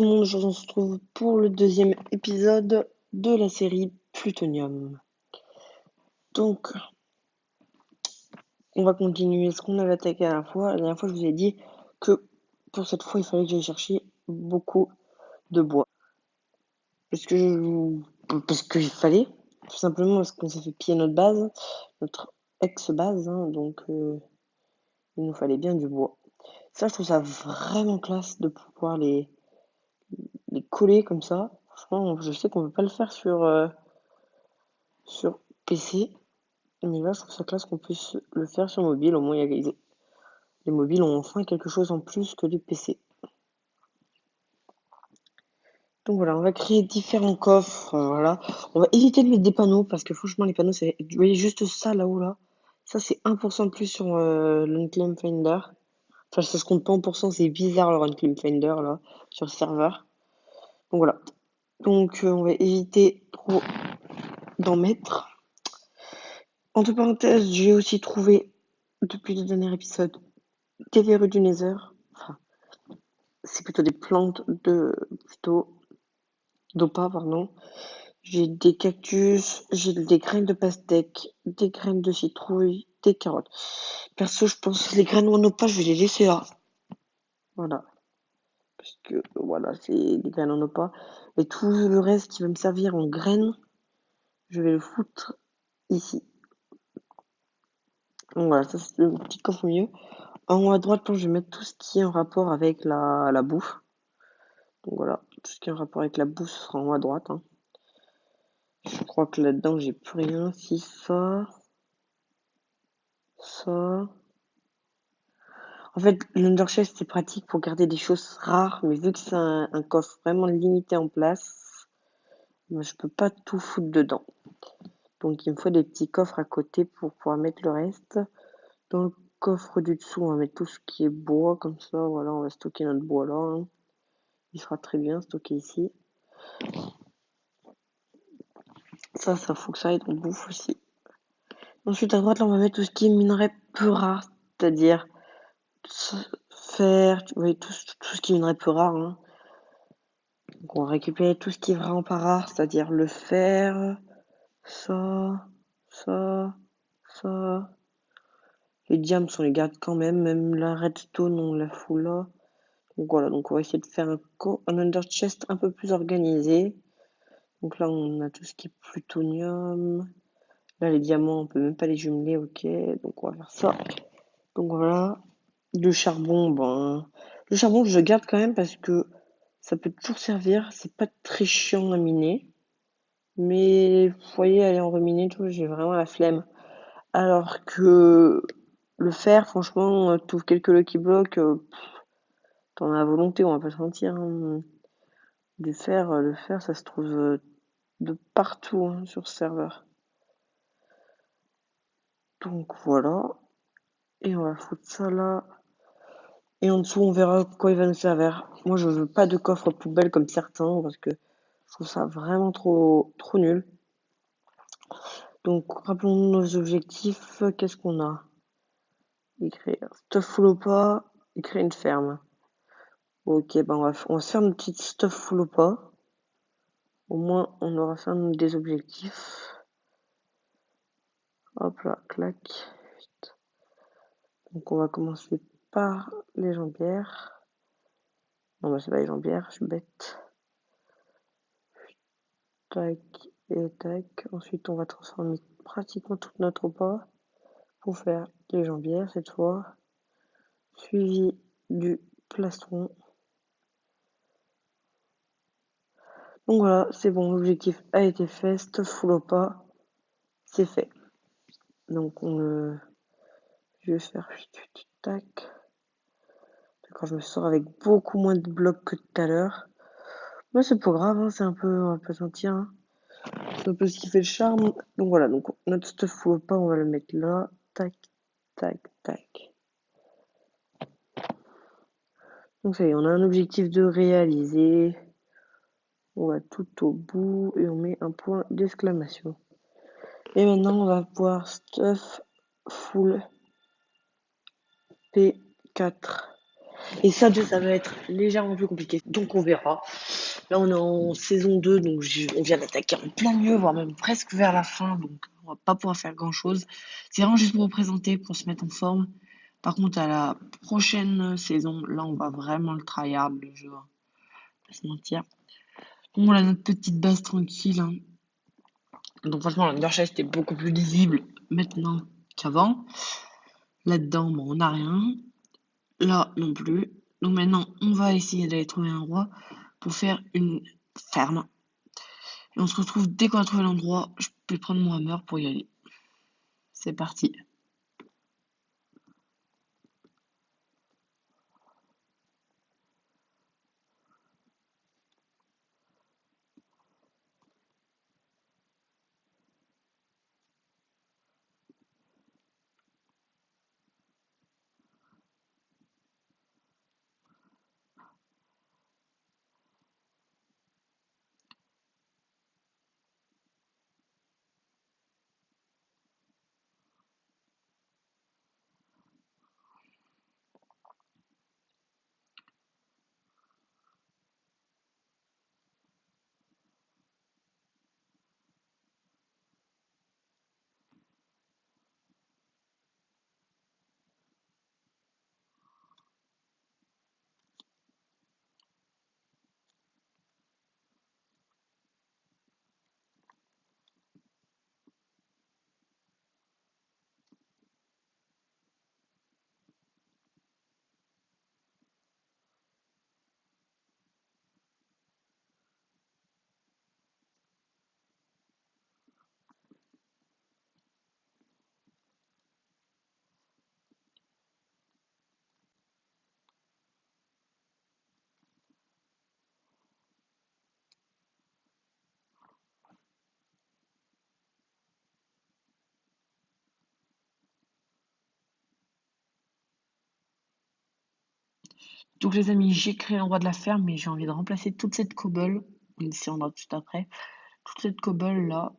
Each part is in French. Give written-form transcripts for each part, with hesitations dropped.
Tout le monde, aujourd'hui on se retrouve pour le deuxième épisode de la série Plutonium. Donc, on va continuer ce qu'on avait attaqué à la fois. La dernière fois, je vous ai dit que pour cette fois, il fallait que j'aille chercher beaucoup de bois. Parce qu'il fallait, tout simplement parce qu'on s'est fait piller notre base, notre ex-base, hein, donc il nous fallait bien du bois. Ça, je trouve ça vraiment classe de pouvoir les coller comme ça. Franchement, je sais qu'on peut pas le faire sur PC. Mais là, je trouve ça classe qu'on puisse le faire sur mobile. Au moins, les mobiles ont enfin quelque chose en plus que les PC. Donc voilà, on va créer différents coffres. Voilà. On va éviter de mettre des panneaux parce que franchement, les panneaux, c'est. Vous voyez juste ça là-haut là. Ça, c'est 1% de plus sur l'Unclaim Finder. Enfin, ça se compte pas en pourcent, c'est bizarre le Unclaim Finder là, sur le serveur. Donc voilà. Donc on va éviter trop d'en mettre. Entre parenthèses, j'ai aussi trouvé, depuis le dernier épisode, des verrues du Nether. Enfin, c'est plutôt des plantes plutôt d'opa, pardon. J'ai des cactus, j'ai des graines de pastèque, des graines de citrouille, des carottes. Perso, je pense que les graines en opa, je vais les laisser là. Voilà. Parce que, voilà, c'est des graines en opa. Et tout le reste qui va me servir en graines, je vais le foutre ici. Donc voilà, ça c'est le petit coffre au milieu. En haut à droite, je vais mettre tout ce qui est en rapport avec la bouffe. Donc voilà, tout ce qui est en rapport avec la bouffe sera en haut à droite, hein. Je crois que là-dedans, j'ai plus rien. Si ça, ça. En fait, l'Underchest, c'est pratique pour garder des choses rares, mais vu que c'est un coffre vraiment limité en place, moi, je peux pas tout foutre dedans. Donc, il me faut des petits coffres à côté pour pouvoir mettre le reste. Dans le coffre du dessous, on va mettre tout ce qui est bois, comme ça, voilà, on va stocker notre bois là, hein. Il sera très bien stocké ici. Ça faut que ça aille dans bouffe aussi. Ensuite, à droite, là, on va mettre tout ce qui est minerai peu rare, c'est-à-dire fer, tu vois, tout ce qui est minerai peu rare, hein. Donc, on va récupérer tout ce qui est vraiment pas rare, c'est-à-dire le fer, ça, ça, ça. Les diamants, on les garde quand même la redstone, on la fout là. Donc voilà, donc on va essayer de faire un under chest un peu plus organisé. Donc là, on a tout ce qui est plutonium. Là, les diamants, on peut même pas les jumeler, ok. Donc on va faire ça. Donc voilà. Le charbon, le charbon, je le garde quand même parce que ça peut toujours servir. C'est pas très chiant à miner. Mais vous voyez, aller en reminer, tout, j'ai vraiment la flemme. Alors que le fer, franchement, trouve quelques Lucky Blocks, t'en as à volonté, on va pas se mentir, hein. Du fer, le fer, ça se trouve de partout, hein, sur ce serveur. Donc voilà. Et on va foutre ça là. Et en dessous, on verra quoi il va nous servir. Moi, je veux pas de coffre poubelle comme certains, parce que je trouve ça vraiment trop nul. Donc, rappelons-nous nos objectifs. Qu'est-ce qu'on a? Écrire stuff full ou pas, écrire une ferme. Ok, on va faire une petite stuff full ou pas. Au moins, on aura fait des objectifs. Hop là, clac. Donc, on va commencer par les jambières. Non, c'est pas les jambières, je suis bête. Tac et tac. Ensuite, on va transformer pratiquement toute notre repas pour faire les jambières cette fois. Suivi du plastron. Donc voilà, c'est bon, l'objectif a été fait. Stuff full ou pas, c'est fait. Donc je vais faire tac. D'accord, je me sors avec beaucoup moins de blocs que tout à l'heure. Mais c'est pas grave, hein, c'est un peu, on va pas sentir, hein. C'est un peu ce qui fait le charme. Donc voilà, donc notre stuff full ou pas, on va le mettre là. Tac, tac, tac. Donc ça y est, on a un objectif de réaliser. On va tout au bout et on met un point d'exclamation. Et maintenant, on va pouvoir stuff full P4. Et ça va être légèrement plus compliqué. Donc on verra. Là, on est en saison 2, donc on vient d'attaquer en plein milieu, voire même presque vers la fin. Donc on va pas pouvoir faire grand-chose. C'est vraiment juste pour vous présenter, pour se mettre en forme. Par contre, à la prochaine saison, là, on va vraiment le tryhard, le jeu. Hein. Pas se mentir. Donc voilà, notre petite base tranquille. Hein. Donc franchement, l'Undershade était beaucoup plus lisible maintenant qu'avant. Là-dedans, bon, on n'a rien. Là non plus. Donc maintenant, on va essayer d'aller trouver un endroit pour faire une ferme. Et on se retrouve dès qu'on a trouvé l'endroit. Je peux prendre mon hammer pour y aller. C'est parti. Donc les amis, j'ai créé l'endroit de la ferme, mais j'ai envie de remplacer toute cette cobble, ici on va tout après, toute cette cobble là,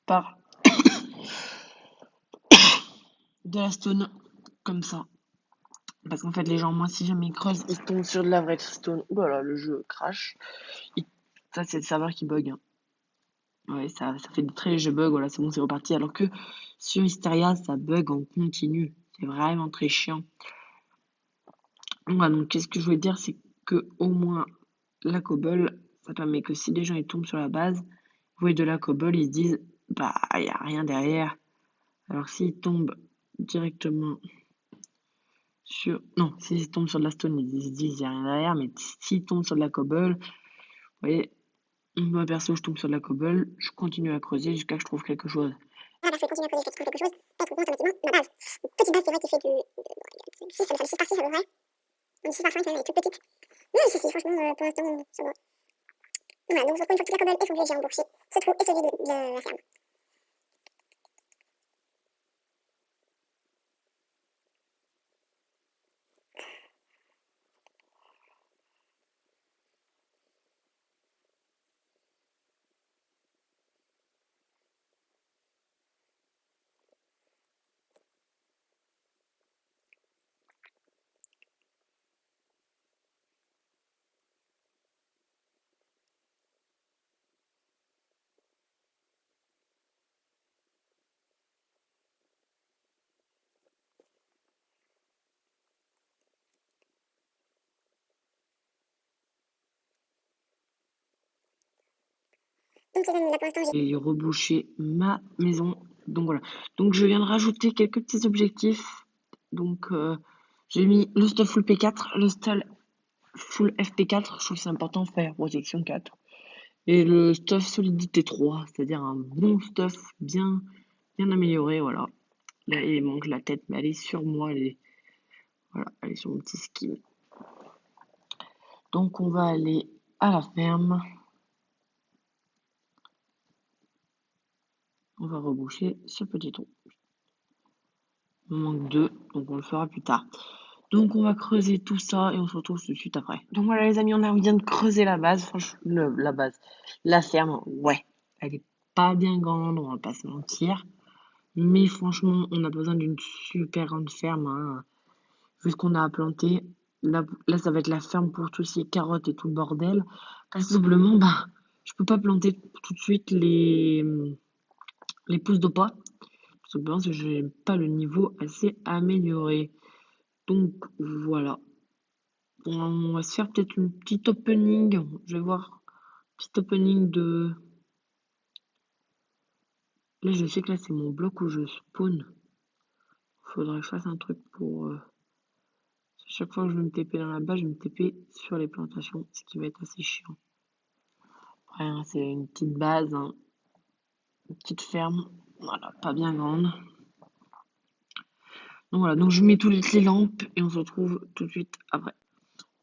par de la stone, comme ça. Parce qu'en fait, les gens, moi, si jamais ils creusent, ils tombent sur de la vraie stone. Ouh là là, le jeu crash. Ça, c'est le serveur qui bug. Hein. Ouais, ça fait très léger bug, voilà, c'est bon, c'est reparti. Alors que sur Hysteria, ça bug en continu. C'est vraiment très chiant. Voilà, donc qu'est-ce que je voulais dire, c'est que au moins la cobble, ça permet que si les gens ils tombent sur la base, vous voyez de la cobble, ils se disent bah il y a rien derrière. Alors s'ils tombent directement sur non, s'ils tombent sur de la stone, ils se disent il y a rien derrière, mais s'ils tombent sur de la cobble, vous voyez, moi perso je tombe sur de la cobble, je continue à creuser jusqu'à ce que je trouve quelque chose. Ah, parce que continue à creuser jusqu'à ce que je trouve quelque chose, parce que automatiquement, ma base. Une petite base, c'est vrai, qui fait du 6, ça me fait 6 par 6 à peu près. Une 6 par 5, elle est toute petite. Mais si, franchement, pour l'instant, ça va. Voilà, donc je retrouve une fois que toute la cobble est fondue, j'ai embouché ce trou et celui de la ferme. Donc les amis, là pour l'instant, Et reboucher ma maison. Donc voilà. Donc je viens de rajouter quelques petits objectifs. Donc j'ai mis le stuff full P4, le stuff full FP4, je trouve que c'est important, faire protection 4. Et le stuff solidité 3, c'est-à-dire un bon stuff bien amélioré, voilà. Là, il manque la tête, mais elle est sur moi, voilà, elle est sur mon petit skin. Donc on va aller à la ferme. On va reboucher ce petit trou. Il manque 2, donc on le fera plus tard. Donc on va creuser tout ça et on se retrouve tout de suite après. Donc voilà les amis, on vient de creuser la base, franchement, la base, la ferme, ouais, elle est pas bien grande, on va pas se mentir. Mais franchement, on a besoin d'une super grande ferme, hein, vu ce qu'on a à planter. Là, ça va être la ferme pour tous ces carottes et tout le bordel. Parce que simplement, bah, je peux pas planter tout de suite les pousses de pas. Tout simplement parce que j'ai pas le niveau assez amélioré. Donc voilà. On va se faire peut-être une petite opening. Je vais voir. Petit opening de. Là, je sais que là, c'est mon bloc où je spawn. Faudrait que je fasse un truc pour. Chaque fois que je vais me TP dans la base, je vais me TP sur les plantations, ce qui va être assez chiant. Après, hein, c'est une petite base, hein, une petite ferme. Voilà, pas bien grande. Donc voilà, donc je mets toutes les lampes et on se retrouve tout de suite après.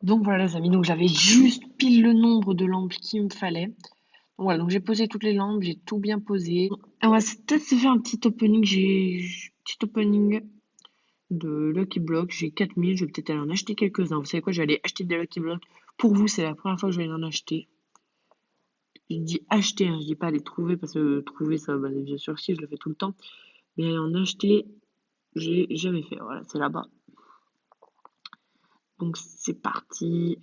Donc voilà les amis, donc j'avais juste pile le nombre de lampes qu'il me fallait. Donc voilà, donc j'ai posé toutes les lampes, j'ai tout bien posé. Et on va peut-être se faire un petit opening, petit opening de Lucky Block, j'ai 4000, je vais peut-être aller en acheter quelques-uns. Vous savez quoi, je vais aller acheter des Lucky Block. Pour vous, c'est la première fois que je vais en acheter. Je dis acheter, hein, je dis pas aller trouver, parce que trouver, ça, bah, bien sûr, si, je le fais tout le temps. Mais aller en acheter, j'ai jamais fait. Voilà, c'est là-bas. Donc c'est parti.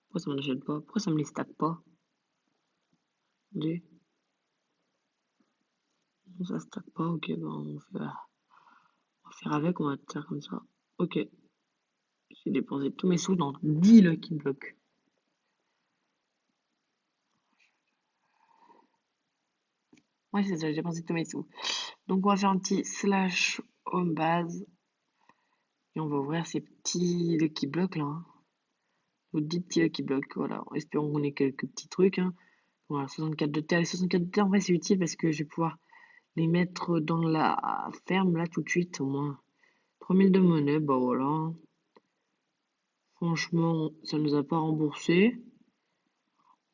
Pourquoi ça m'en achète pas? Pourquoi ça me les stack pas? Deux. Non, ça stack pas, ok, ben on va faire avec, on va faire comme ça. Ok, j'ai dépensé tous mes sous dans 10 Lucky Blocks. Ouais, c'est ça, j'ai dépensé tous mes sous. Donc on va faire un petit slash home base. Et on va ouvrir ces petits Lucky Blocks là, hein. Nos 10 petits Lucky Blocks, voilà. Espérons qu'on ait quelques petits trucs, hein. Voilà, 64 de terre. Les 64 de terre, en vrai, c'est utile parce que je vais pouvoir les mettre dans la ferme là tout de suite, au moins. 3000 de monnaie, bah voilà. Franchement, ça nous a pas remboursé.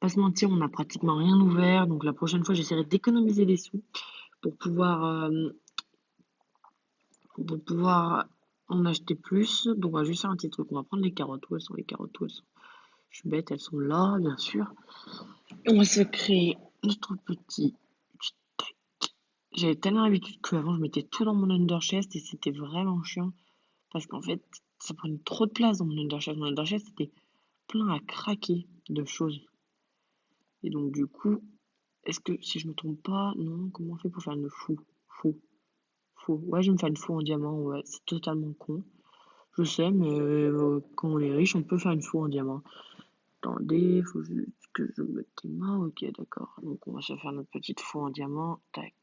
Pas se mentir, on n'a pratiquement rien ouvert. Donc la prochaine fois, j'essaierai d'économiser des sous pour pouvoir en acheter plus. Donc on va juste faire un petit truc. On va prendre les carottes. Où elles sont les carottes? Où elles sont? Je suis bête, elles sont là, bien sûr. Et on va se créer notre petit. J'avais tellement l'habitude qu'avant je mettais tout dans mon underchest et c'était vraiment chiant. Parce qu'en fait, ça prenait trop de place dans mon underchest. Mon underchest était plein à craquer de choses. Et donc du coup, est-ce que si je me trompe pas, non, comment on fait pour faire une fou? Fou. Fou. Ouais, je vais me faire une fou en diamant, ouais, c'est totalement con. Je sais, mais quand on est riche, on peut faire une fou en diamant. Attendez, faut juste que je mette les mains. Ok, d'accord. Donc on va se faire notre petite fou en diamant. Tac.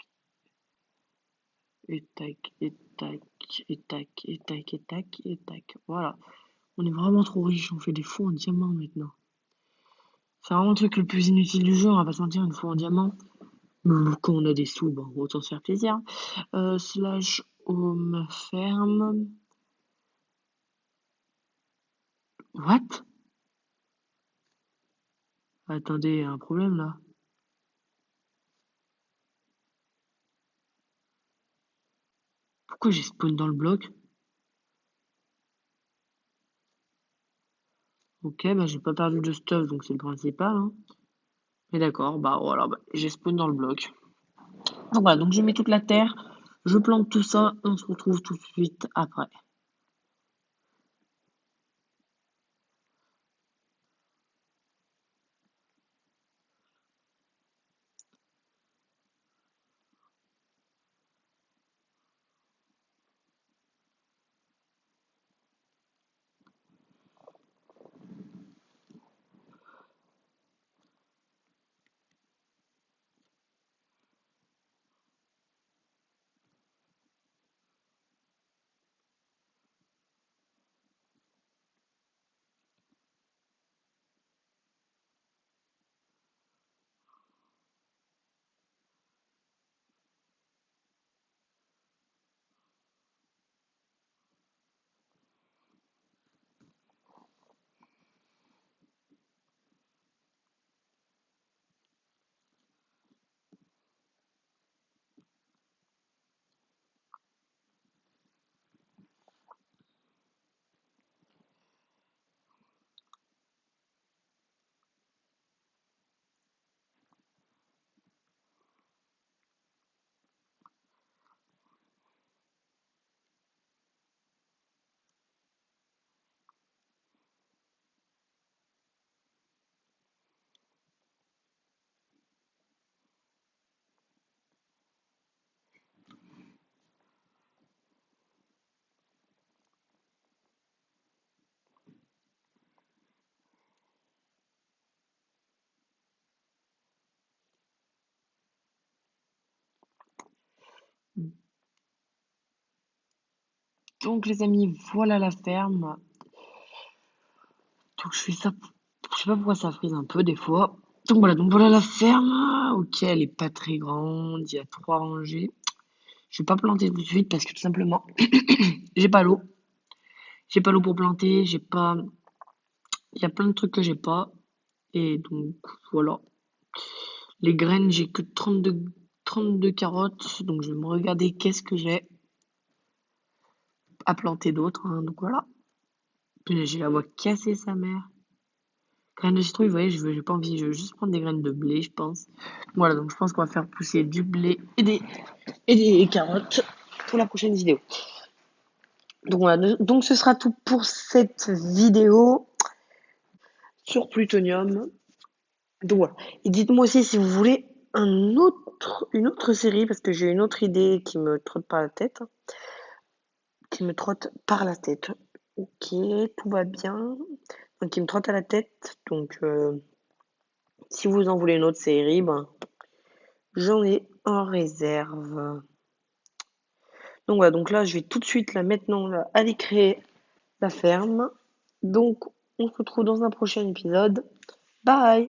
Et tac, et tac, et tac, et tac, et tac, et tac. Voilà. On est vraiment trop riche, on fait des fous en diamant maintenant. C'est vraiment le truc le plus inutile du jeu, on va pas se mentir, une fou en diamant. Quand on a des sous, bon, autant se faire plaisir. Slash home ferme. What? Attendez, y a un problème là. Pourquoi j'ai spawn dans le bloc? Ok, bah j'ai pas perdu de stuff, donc c'est le principal, hein. Mais d'accord, bah voilà, bah, j'ai spawn dans le bloc. Donc voilà, donc je mets toute la terre, je plante tout ça, et on se retrouve tout de suite après. Donc les amis, voilà la ferme. Donc je fais ça, je sais pas pourquoi ça frise un peu des fois. Donc voilà la ferme. Ok, elle est pas très grande, il y a 3 rangées. Je vais pas planter tout de suite parce que tout simplement, j'ai pas l'eau. J'ai pas l'eau pour planter, j'ai pas. Il y a plein de trucs que j'ai pas. Et donc voilà. Les graines, j'ai que 32 carottes. Donc je vais me regarder qu'est-ce que j'ai à planter d'autres, hein. Donc voilà. Puis j'ai la voix casser sa mère. Graines de citrouille, vous voyez, j'ai pas envie, je veux juste prendre des graines de blé, je pense. Voilà, donc je pense qu'on va faire pousser du blé et des carottes pour la prochaine vidéo. Donc voilà, donc ce sera tout pour cette vidéo sur Plutonium. Donc voilà. Et dites-moi aussi si vous voulez une autre série, parce que j'ai une autre idée qui me trotte par la tête. Qui me trotte par la tête. Ok, tout va bien. Donc qui me trotte à la tête. Donc si vous en voulez une autre série, ben j'en ai en réserve. Donc voilà, donc là je vais tout de suite là maintenant là, aller créer la ferme. Donc on se retrouve dans un prochain épisode. Bye!